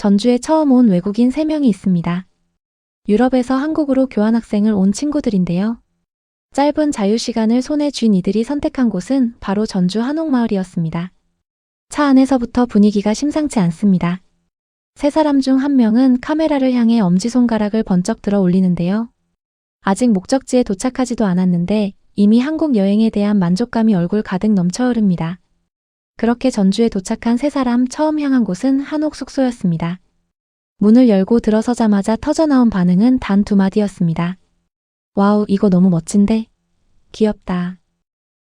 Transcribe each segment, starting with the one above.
전주에 처음 온 외국인 3명이 있습니다. 유럽에서 한국으로 교환학생을 온 친구들인데요. 짧은 자유시간을 손에 쥔 이들이 선택한 곳은 바로 전주 한옥마을이었습니다. 차 안에서부터 분위기가 심상치 않습니다. 세 사람 중 한 명은 카메라를 향해 엄지손가락을 번쩍 들어 올리는데요. 아직 목적지에 도착하지도 않았는데 이미 한국 여행에 대한 만족감이 얼굴 가득 넘쳐 흐릅니다. 그렇게 전주에 도착한 세 사람 처음 향한 곳은 한옥 숙소였습니다. 문을 열고 들어서자마자 터져나온 반응은 단 2마디였습니다. 와우, 이거 너무 멋진데? 귀엽다.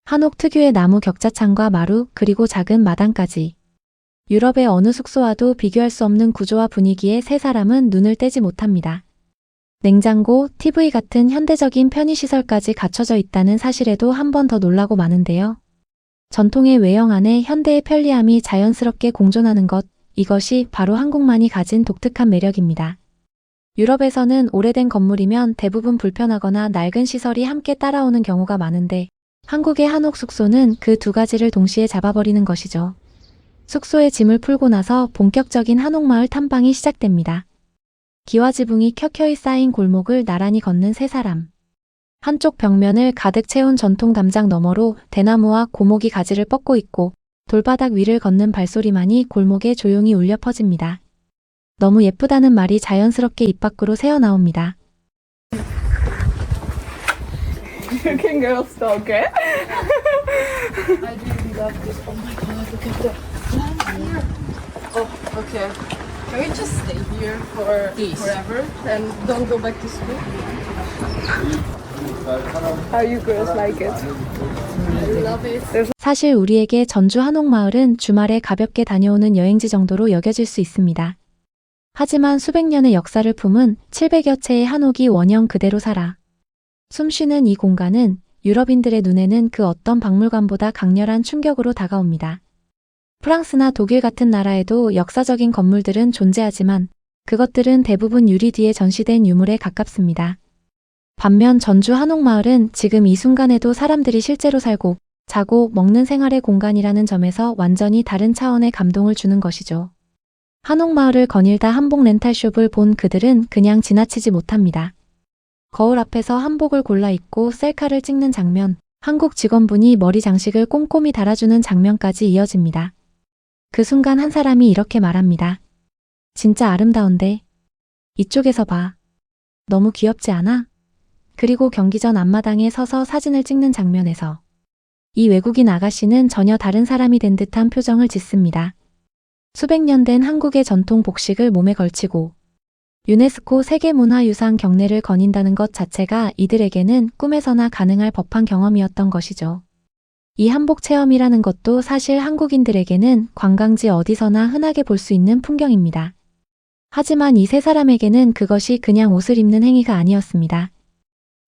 한옥 특유의 나무 격자창과 마루, 그리고 작은 마당까지. 유럽의 어느 숙소와도 비교할 수 없는 구조와 분위기에 세 사람은 눈을 떼지 못합니다. 냉장고, TV 같은 현대적인 편의시설까지 갖춰져 있다는 사실에도 한 번 더 놀라고 마는데요. 전통의 외형 안에 현대의 편리함이 자연스럽게 공존하는 것, 이것이 바로 한국만이 가진 독특한 매력입니다. 유럽에서는 오래된 건물이면 대부분 불편하거나 낡은 시설이 함께 따라오는 경우가 많은데 한국의 한옥 숙소는 그 2가지를 동시에 잡아버리는 것이죠. 숙소에 짐을 풀고 나서 본격적인 한옥마을 탐방이 시작됩니다. 기와지붕이 켜켜이 쌓인 골목을 나란히 걷는 세 사람. 한쪽 벽면을 가득 채운 전통 담장 너머로 대나무와 고목이 가지를 뻗고 있고 돌바닥 위를 걷는 발소리만이 골목에 조용히 울려 퍼집니다. 너무 예쁘다는 말이 자연스럽게 입 밖으로 새어나옵니다. You can go still, okay? I really love this. Oh my god, look at the plants here. Oh, okay. Can we just stay here for forever and don't go back to school? How you girls like it? I love it. 사실 우리에게 전주 한옥마을은 주말에 가볍게 다녀오는 여행지 정도로 여겨질 수 있습니다. 하지만 수백 년의 역사를 품은 700여 채의 한옥이 원형 그대로 살아 숨쉬는 이 공간은 유럽인들의 눈에는 그 어떤 박물관보다 강렬한 충격으로 다가옵니다. 프랑스나 독일 같은 나라에도 역사적인 건물들은 존재하지만 그것들은 대부분 유리 뒤에 전시된 유물에 가깝습니다. 반면 전주 한옥마을은 지금 이 순간에도 사람들이 실제로 살고 자고 먹는 생활의 공간이라는 점에서 완전히 다른 차원의 감동을 주는 것이죠. 한옥마을을 거닐다 한복 렌탈숍을 본 그들은 그냥 지나치지 못합니다. 거울 앞에서 한복을 골라 입고 셀카를 찍는 장면, 한국 직원분이 머리 장식을 꼼꼼히 달아주는 장면까지 이어집니다. 그 순간 한 사람이 이렇게 말합니다. 진짜 아름다운데? 이쪽에서 봐. 너무 귀엽지 않아? 그리고 경기전 앞마당에 서서 사진을 찍는 장면에서 이 외국인 아가씨는 전혀 다른 사람이 된 듯한 표정을 짓습니다. 수백 년 된 한국의 전통 복식을 몸에 걸치고 유네스코 세계문화유산 경례를 거닌다는 것 자체가 이들에게는 꿈에서나 가능할 법한 경험이었던 것이죠. 이 한복 체험이라는 것도 사실 한국인들에게는 관광지 어디서나 흔하게 볼 수 있는 풍경입니다. 하지만 이 세 사람에게는 그것이 그냥 옷을 입는 행위가 아니었습니다.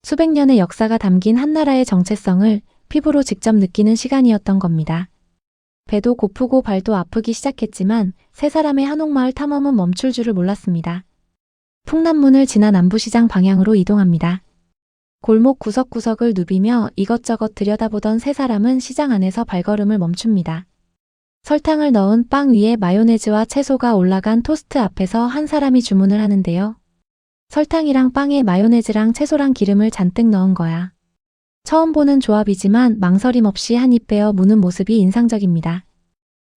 수백 년의 역사가 담긴 한 나라의 정체성을 피부로 직접 느끼는 시간이었던 겁니다. 배도 고프고 발도 아프기 시작했지만 세 사람의 한옥마을 탐험은 멈출 줄을 몰랐습니다. 풍남문을 지나 남부시장 방향으로 이동합니다. 골목 구석구석을 누비며 이것저것 들여다보던 세 사람은 시장 안에서 발걸음을 멈춥니다. 설탕을 넣은 빵 위에 마요네즈와 채소가 올라간 토스트 앞에서 한 사람이 주문을 하는데요. 설탕이랑 빵에 마요네즈랑 채소랑 기름을 잔뜩 넣은 거야. 처음 보는 조합이지만 망설임 없이 한 입 베어 무는 모습이 인상적입니다.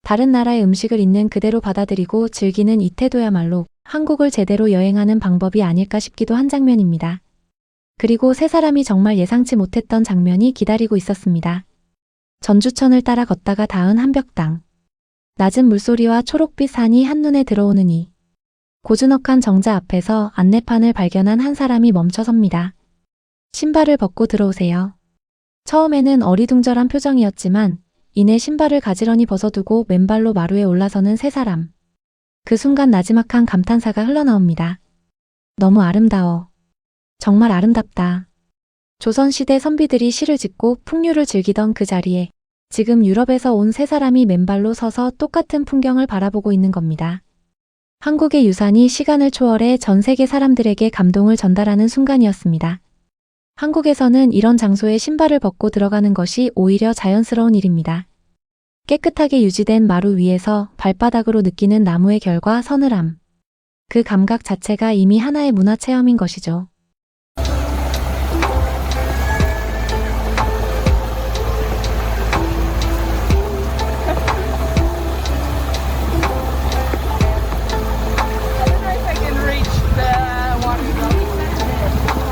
다른 나라의 음식을 있는 그대로 받아들이고 즐기는 이 태도야말로 한국을 제대로 여행하는 방법이 아닐까 싶기도 한 장면입니다. 그리고 세 사람이 정말 예상치 못했던 장면이 기다리고 있었습니다. 전주천을 따라 걷다가 닿은 한벽당. 낮은 물소리와 초록빛 산이 한눈에 들어오는 이 고즈넉한 정자 앞에서 안내판을 발견한 한 사람이 멈춰섭니다. 신발을 벗고 들어오세요. 처음에는 어리둥절한 표정이었지만 이내 신발을 가지런히 벗어두고 맨발로 마루에 올라서는 세 사람. 그 순간 나지막한 감탄사가 흘러나옵니다. 너무 아름다워. 정말 아름답다. 조선시대 선비들이 시를 짓고 풍류를 즐기던 그 자리에 지금 유럽에서 온 세 사람이 맨발로 서서 똑같은 풍경을 바라보고 있는 겁니다. 한국의 유산이 시간을 초월해 전 세계 사람들에게 감동을 전달하는 순간이었습니다. 한국에서는 이런 장소에 신발을 벗고 들어가는 것이 오히려 자연스러운 일입니다. 깨끗하게 유지된 마루 위에서 발바닥으로 느끼는 나무의 결과 서늘함. 그 감각 자체가 이미 하나의 문화 체험인 것이죠. I don't know if I can reach the one without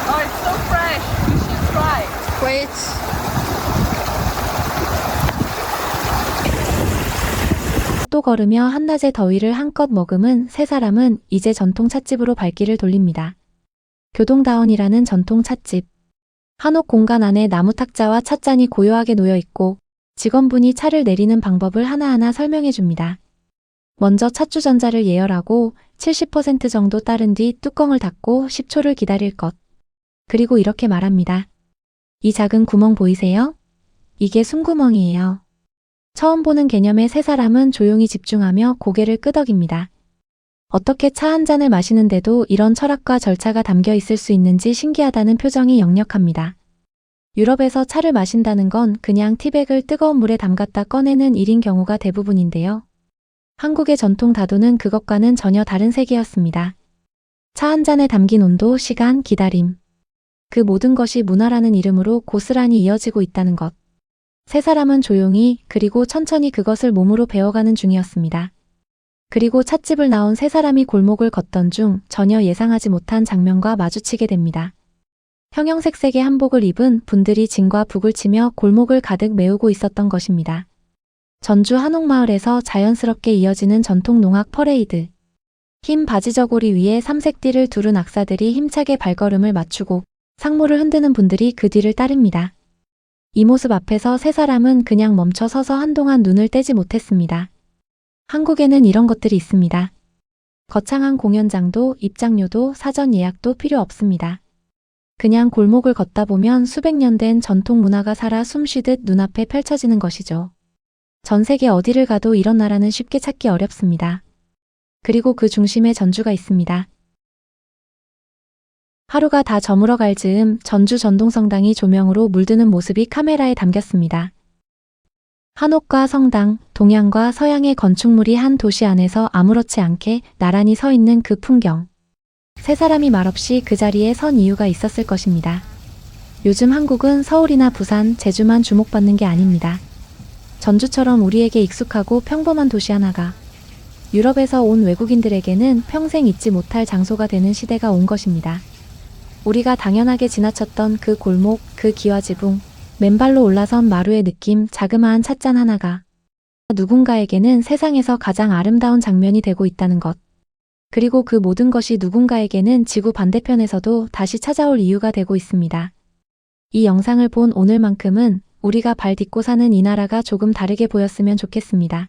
Oh, it's so fresh. You should try. Wait. 또 걸으며 한낮의 더위를 한껏 머금은 세 사람은 이제 전통 찻집으로 발길을 돌립니다. 교동다원이라는 전통 찻집. 한옥 공간 안에 나무 탁자와 찻잔이 고요하게 놓여 있고 직원분이 차를 내리는 방법을 하나하나 설명해 줍니다. 먼저 찻주전자를 예열하고 70% 정도 따른 뒤 뚜껑을 닫고 10초를 기다릴 것. 그리고 이렇게 말합니다. 이 작은 구멍 보이세요? 이게 숨구멍이에요. 처음 보는 개념에 세 사람은 조용히 집중하며 고개를 끄덕입니다. 어떻게 차 한 잔을 마시는데도 이런 철학과 절차가 담겨 있을 수 있는지 신기하다는 표정이 역력합니다. 유럽에서 차를 마신다는 건 그냥 티백을 뜨거운 물에 담갔다 꺼내는 일인 경우가 대부분인데요. 한국의 전통 다도는 그것과는 전혀 다른 세계였습니다. 차 한 잔에 담긴 온도, 시간, 기다림. 그 모든 것이 문화라는 이름으로 고스란히 이어지고 있다는 것. 세 사람은 조용히 그리고 천천히 그것을 몸으로 배워가는 중이었습니다. 그리고 찻집을 나온 세 사람이 골목을 걷던 중 전혀 예상하지 못한 장면과 마주치게 됩니다. 형형색색의 한복을 입은 분들이 진과 북을 치며 골목을 가득 메우고 있었던 것입니다. 전주 한옥마을에서 자연스럽게 이어지는 전통 농악 퍼레이드. 흰 바지 저고리 위에 삼색띠를 두른 악사들이 힘차게 발걸음을 맞추고 상모를 흔드는 분들이 그 뒤를 따릅니다. 이 모습 앞에서 세 사람은 그냥 멈춰 서서 한동안 눈을 떼지 못했습니다. 한국에는 이런 것들이 있습니다. 거창한 공연장도 입장료도 사전 예약도 필요 없습니다. 그냥 골목을 걷다 보면 수백 년 된 전통 문화가 살아 숨쉬듯 눈앞에 펼쳐지는 것이죠. 전 세계 어디를 가도 이런 나라는 쉽게 찾기 어렵습니다. 그리고 그 중심에 전주가 있습니다. 하루가 다 저물어 갈 즈음 전주 전동성당이 조명으로 물드는 모습이 카메라에 담겼습니다. 한옥과 성당, 동양과 서양의 건축물이 한 도시 안에서 아무렇지 않게 나란히 서 있는 그 풍경. 세 사람이 말없이 그 자리에 선 이유가 있었을 것입니다. 요즘 한국은 서울이나 부산, 제주만 주목받는 게 아닙니다. 전주처럼 우리에게 익숙하고 평범한 도시 하나가 유럽에서 온 외국인들에게는 평생 잊지 못할 장소가 되는 시대가 온 것입니다. 우리가 당연하게 지나쳤던 그 골목, 그 기와지붕, 맨발로 올라선 마루의 느낌, 자그마한 찻잔 하나가 누군가에게는 세상에서 가장 아름다운 장면이 되고 있다는 것. 그리고 그 모든 것이 누군가에게는 지구 반대편에서도 다시 찾아올 이유가 되고 있습니다. 이 영상을 본 오늘만큼은 우리가 발 딛고 사는 이 나라가 조금 다르게 보였으면 좋겠습니다.